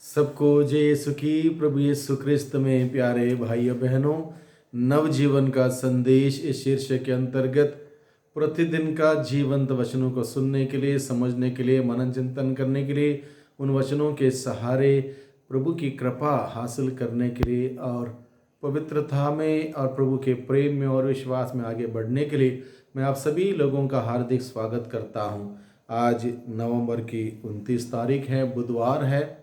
सबको जय यीशु की। प्रभु यीशु क्रिस्त में प्यारे भाइयों बहनों, नवजीवन का संदेश इस शीर्षक के अंतर्गत प्रतिदिन का जीवंत वचनों को सुनने के लिए, समझने के लिए, मनन चिंतन करने के लिए, उन वचनों के सहारे प्रभु की कृपा हासिल करने के लिए और पवित्रता में और प्रभु के प्रेम में और विश्वास में आगे बढ़ने के लिए मैं आप सभी लोगों का हार्दिक स्वागत करता हूं। आज नवंबर की 29 तारीख है, बुधवार है।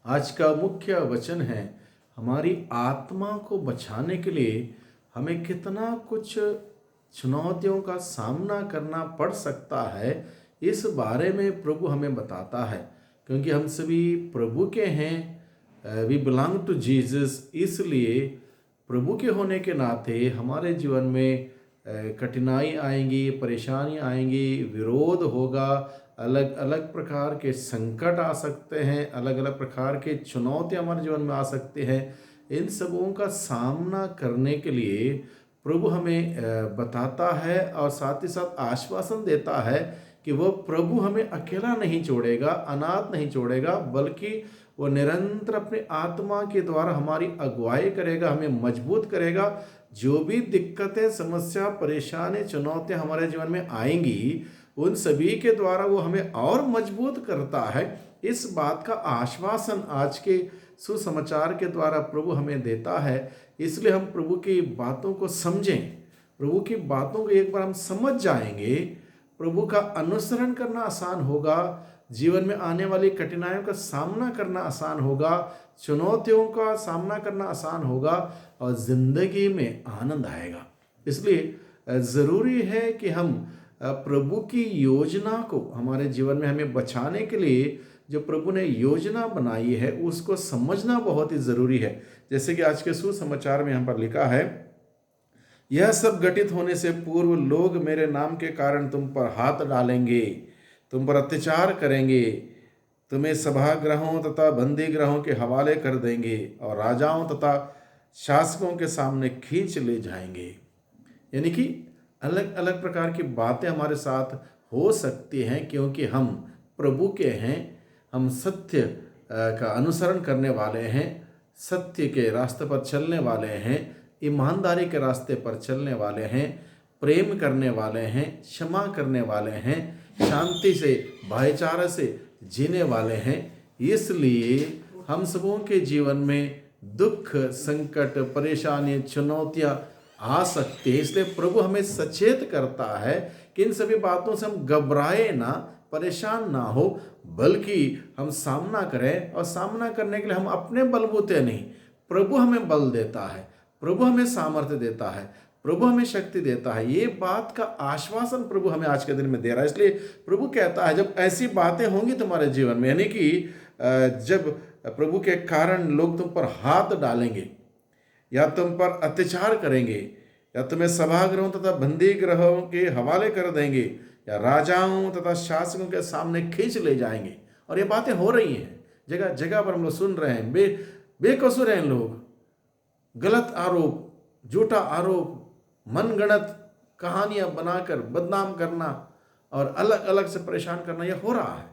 आज का मुख्य वचन है, हमारी आत्मा को बचाने के लिए हमें कितना कुछ चुनौतियों का सामना करना पड़ सकता है, इस बारे में प्रभु हमें बताता है। क्योंकि हम सभी प्रभु के हैं, वी बिलोंग टू जीसस, इसलिए प्रभु के होने के नाते हमारे जीवन में कठिनाई आएंगी, परेशानी आएंगी, विरोध होगा, अलग अलग प्रकार के संकट आ सकते हैं, अलग अलग प्रकार के चुनौतियां हमारे जीवन में आ सकते हैं। इन सबों का सामना करने के लिए प्रभु हमें बताता है और साथ ही साथ आश्वासन देता है कि वह प्रभु हमें अकेला नहीं छोड़ेगा, अनाथ नहीं छोड़ेगा, बल्कि वो निरंतर अपने आत्मा के द्वारा हमारी अगुवाई करेगा, हमें मजबूत करेगा। जो भी दिक्कतें, समस्या, परेशानी, चुनौतियां हमारे जीवन में आएंगी, उन सभी के द्वारा वो हमें और मजबूत करता है। इस बात का आश्वासन आज के सुसमाचार के द्वारा प्रभु हमें देता है। इसलिए हम प्रभु की बातों को समझें, प्रभु की बातों को एक बार हम समझ जाएंगे, प्रभु का अनुसरण करना आसान होगा, जीवन में आने वाली कठिनाइयों का सामना करना आसान होगा, चुनौतियों का सामना करना आसान होगा और ज़िंदगी में आनंद आएगा। इसलिए ज़रूरी है कि हम प्रभु की योजना को हमारे जीवन में हमें बचाने के लिए जो प्रभु ने योजना बनाई है उसको समझना बहुत ही ज़रूरी है। जैसे कि आज के सुसमाचार में यहाँ पर लिखा है, यह सब घटित होने से पूर्व लोग मेरे नाम के कारण तुम पर हाथ डालेंगे, तुम पर अत्याचार करेंगे, तुम्हें सभागृहों तथा बंदी गृहों के हवाले कर देंगे और राजाओं तथा शासकों के सामने खींच ले जाएंगे। यानी कि अलग अलग प्रकार की बातें हमारे साथ हो सकती हैं, क्योंकि हम प्रभु के हैं, हम सत्य का अनुसरण करने वाले हैं, सत्य के रास्ते पर चलने वाले हैं, ईमानदारी के रास्ते पर चलने वाले हैं, प्रेम करने वाले हैं, क्षमा करने वाले हैं, शांति से, भाईचारे से जीने वाले हैं। इसलिए हम सबों के जीवन में दुख, संकट, परेशानी, चुनौतियां आ सकती है। इसलिए प्रभु हमें सचेत करता है कि इन सभी बातों से हम घबराए ना, परेशान ना हो, बल्कि हम सामना करें। और सामना करने के लिए हम अपने बलबूते नहीं, प्रभु हमें बल देता है, प्रभु हमें सामर्थ्य देता है, प्रभु हमें शक्ति देता है। ये बात का आश्वासन प्रभु हमें आज के दिन में दे रहा है। इसलिए प्रभु कहता है, जब ऐसी बातें होंगी तुम्हारे जीवन में, यानी कि जब प्रभु के कारण लोग तुम पर हाथ डालेंगे या तुम पर अत्याचार करेंगे या तुम्हें सभागृहों तथा बंदी गृहों के हवाले कर देंगे या राजाओं तथा शासकों के सामने खींच ले जाएंगे, और ये बातें हो रही हैं, जगह जगह पर हम लोग सुन रहे हैं। बेकसूर हैं लोग, गलत आरोप, झूठा आरोप, मनगढ़ंत कहानियां बनाकर बदनाम करना और अलग अलग से परेशान करना, यह हो रहा है।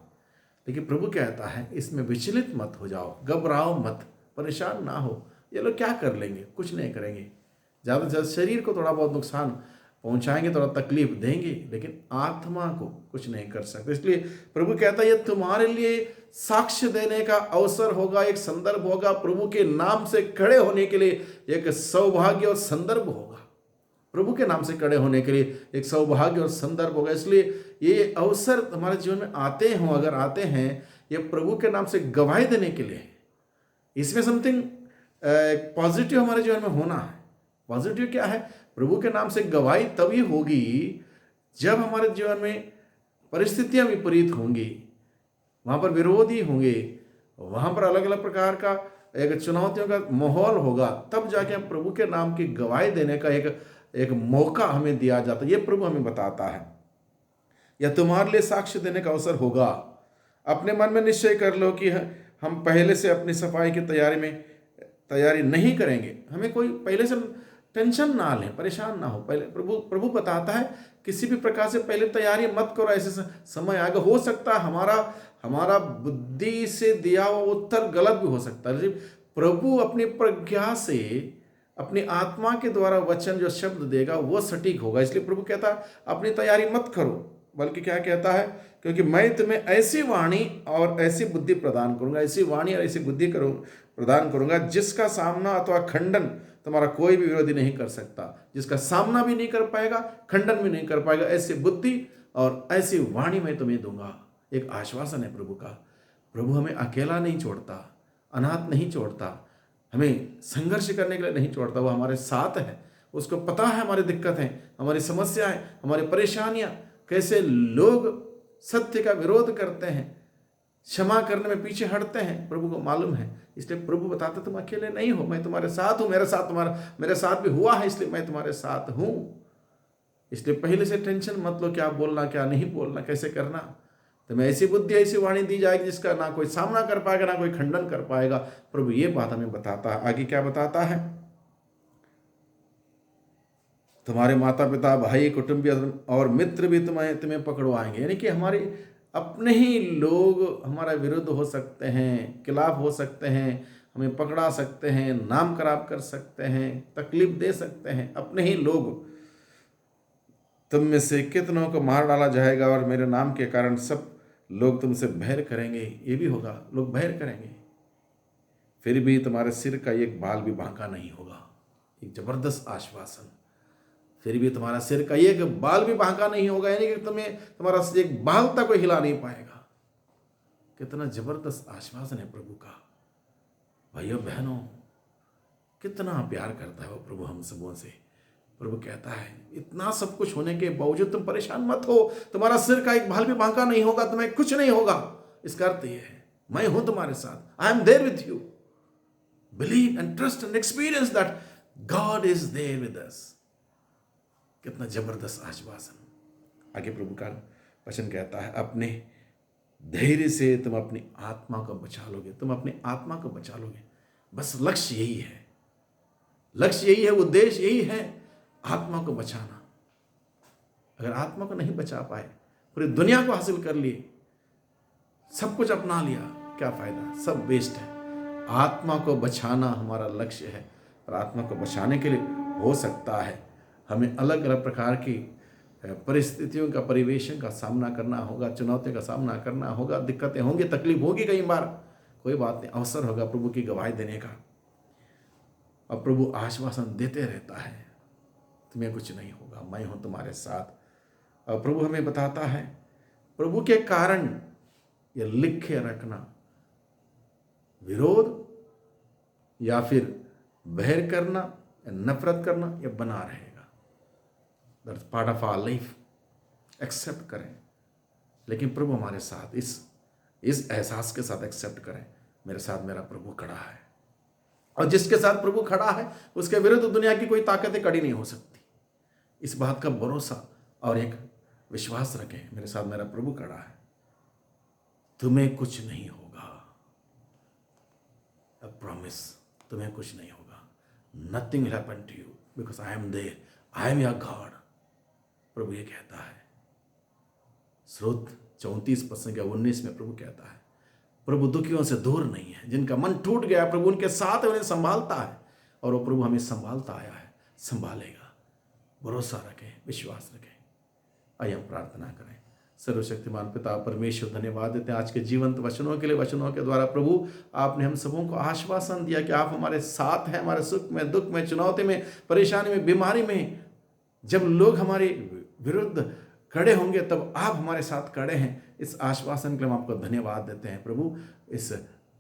लेकिन प्रभु कहता है, इसमें विचलित मत हो जाओ, घबराओ मत, परेशान ना हो। ये लोग क्या कर लेंगे? कुछ नहीं करेंगे, ज़्यादा से ज़्यादा शरीर को थोड़ा बहुत नुकसान पहुंचाएंगे, थोड़ा तकलीफ देंगे, लेकिन आत्मा को कुछ नहीं कर सकते। इसलिए प्रभु कहता है, ये तुम्हारे लिए साक्ष्य देने का अवसर होगा, एक संदर्भ होगा, प्रभु के नाम से खड़े होने के लिए एक सौभाग्य और संदर्भ होगा। प्रभु के नाम से खड़े होने के लिए एक सौभाग्य और संदर्भ होगा। इसलिए ये अवसर हमारे जीवन में आते हों, अगर आते हैं, ये प्रभु के नाम से गवाही देने के लिए। इसमें समथिंग पॉजिटिव हमारे जीवन में होना है। पॉजिटिव क्या है? प्रभु के नाम से गवाही तभी होगी जब हमारे जीवन में परिस्थितियां विपरीत होंगी, वहाँ पर विरोधी होंगे, वहाँ पर अलग अलग प्रकार का एक चुनौतियों का माहौल होगा, तब जाके हम प्रभु के नाम की गवाही देने का एक मौका हमें दिया जाता है। ये प्रभु हमें बताता है, या तुम्हारे लिए साक्ष्य देने का अवसर होगा। अपने मन में निश्चय कर लो कि हम पहले से अपनी सफाई की तैयारी नहीं करेंगे। हमें कोई पहले से टेंशन ना लें, परेशान ना हो। पहले प्रभु बताता है, किसी भी प्रकार से पहले तैयारी मत करो, ऐसे समय आगे हो सकता है हमारा बुद्धि से दिया हुआ उत्तर गलत भी हो सकता है। प्रभु अपनी प्रज्ञा से, अपनी आत्मा के द्वारा वचन जो शब्द देगा वो सटीक होगा। इसलिए प्रभु कहता है अपनी तैयारी मत करो, बल्कि क्या कहता है, क्योंकि मैं तुम्हें ऐसी वाणी और ऐसी बुद्धि प्रदान करूंगा, ऐसी वाणी और ऐसी बुद्धि प्रदान करूंगा जिसका सामना अथवा खंडन तुम्हारा कोई भी विरोधी नहीं कर सकता, जिसका सामना भी नहीं कर पाएगा, खंडन भी नहीं कर पाएगा। ऐसी बुद्धि और ऐसी वाणी मैं तुम्हें दूंगा। एक आश्वासन है प्रभु का। प्रभु हमें अकेला नहीं छोड़ता, अनाथ नहीं छोड़ता, हमें संघर्ष करने के लिए नहीं छोड़ता। वो हमारे साथ है, उसको पता है हमारी दिक्कतें, हमारी समस्याएं, हमारी परेशानियां, कैसे लोग सत्य का विरोध करते हैं, क्षमा करने में पीछे हटते हैं, प्रभु को मालूम है। इसलिए प्रभु बताते तुम अकेले नहीं हो, मैं तुम्हारे साथ हूं, मेरे साथ भी हुआ है, इसलिए मैं तुम्हारे साथ हूं। इसलिए पहले से टेंशन मत लो, क्या बोलना क्या नहीं बोलना, कैसे करना। तुम्हें ऐसी बुद्धि, ऐसी वाणी दी जाएगी जिसका ना कोई सामना कर पाएगा, ना कोई खंडन कर पाएगा। प्रभु ये बात हमें बताता है। आगे क्या बताता है, तुम्हारे माता पिता, भाई, कुटुंबी और मित्र भी तुम्हें पकड़वाएंगे। यानी कि हमारे अपने ही लोग हमारा विरुद्ध हो सकते हैं, खिलाफ हो सकते हैं, हमें पकड़ा सकते हैं, नाम खराब कर सकते हैं, तकलीफ दे सकते हैं। अपने ही लोग, तुम में से कितनों को मार डाला जाएगा और मेरे नाम के कारण सब लोग तुमसे बैर करेंगे। ये भी होगा, लोग बैर करेंगे, फिर भी तुम्हारे सिर का एक बाल भी बांका नहीं होगा। एक जबरदस्त आश्वासन। फिर भी तुम्हारा सिर का एक बाल भी बांका नहीं होगा, यानी कि तुम्हारा एक बाल तक कोई हिला नहीं पाएगा। कितना जबरदस्त आश्वासन है प्रभु का। भाइयों बहनों, कितना प्यार करता है वो प्रभु हम सबों से। प्रभु कहता है इतना सब कुछ होने के बावजूद तुम परेशान मत हो, तुम्हारा सिर का एक बाल भी बांका नहीं होगा, तुम्हें कुछ नहीं होगा। इसका अर्थ यह है मैं हूं तुम्हारे साथ, I am there with you. Believe and trust and experience that God is there with us. कितना जबरदस्त आश्वासन। आगे प्रभु का वचन कहता है अपने धैर्य से तुम अपनी आत्मा को बचा लोगे, तुम अपनी आत्मा को बचा लोगे। बस लक्ष्य यही है, लक्ष्य यही है, उद्देश्य यही है, आत्मा को बचाना। अगर आत्मा को नहीं बचा पाए, पूरी दुनिया को हासिल कर लिए, सब कुछ अपना लिया, क्या फायदा, सब वेस्ट है। आत्मा को बचाना हमारा लक्ष्य है। और आत्मा को बचाने के लिए हो सकता है हमें अलग अलग प्रकार की परिस्थितियों का, परिवेशन का सामना करना होगा, चुनौतियों का सामना करना होगा, दिक्कतें होंगी, तकलीफ होगी कई बार। कोई बात नहीं, अवसर होगा प्रभु की गवाही देने का। और प्रभु आश्वासन देते रहता है तुम्हें कुछ नहीं होगा, मैं हूं तुम्हारे साथ। और प्रभु हमें बताता है प्रभु के कारण ये लिखे रखना, विरोध या फिर बैर करना या नफरत करना ये बना रहेगा। That's part of our life. Except करें, लेकिन प्रभु हमारे साथ, इस एहसास के साथ एक्सेप्ट करें, मेरे साथ मेरा प्रभु खड़ा है। और जिसके साथ प्रभु खड़ा है उसके विरुद्ध दुनिया की कोई ताकतें कड़ी नहीं हो सकती। इस बात का भरोसा और एक विश्वास रखें, मेरे साथ मेरा प्रभु खड़ा है, तुम्हें कुछ नहीं होगा। आई प्रॉमिस, तुम्हें कुछ नहीं होगा। Nothing will happen to you because I am there, I am your God. प्रभु ये कहता है। स्रोत 34:19 में प्रभु कहता है प्रभु दुखियों से दूर नहीं है, जिनका मन टूट गया प्रभु उनके साथ है, उन्हें संभालता है। और वो प्रभु हमें संभालता आया है, संभालेगा। भरोसा रखें, विश्वास रखें। आइए हम प्रार्थना करें। सर्वशक्तिमान पिता परमेश्वर, धन्यवाद देते हैं आज के जीवंत वचनों के लिए। वचनों के द्वारा प्रभु आपने हम सबों को आश्वासन दिया कि आप हमारे साथ हैं, हमारे सुख में, दुख में, चुनौती में, परेशानी में, बीमारी में। जब लोग हमारे विरुद्ध खड़े होंगे तब आप हमारे साथ खड़े हैं। इस आश्वासन के लिए हम आपको धन्यवाद देते हैं प्रभु। इस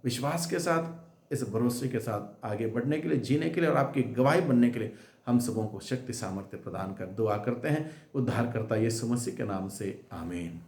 विश्वास के साथ, इस भरोसे के साथ आगे बढ़ने के लिए, जीने के लिए और आपकी गवाही बनने के लिए हम सबों को शक्ति सामर्थ्य प्रदान कर दुआ करते हैं। उद्धारकर्ता यीशु मसीह के नाम से, आमीन।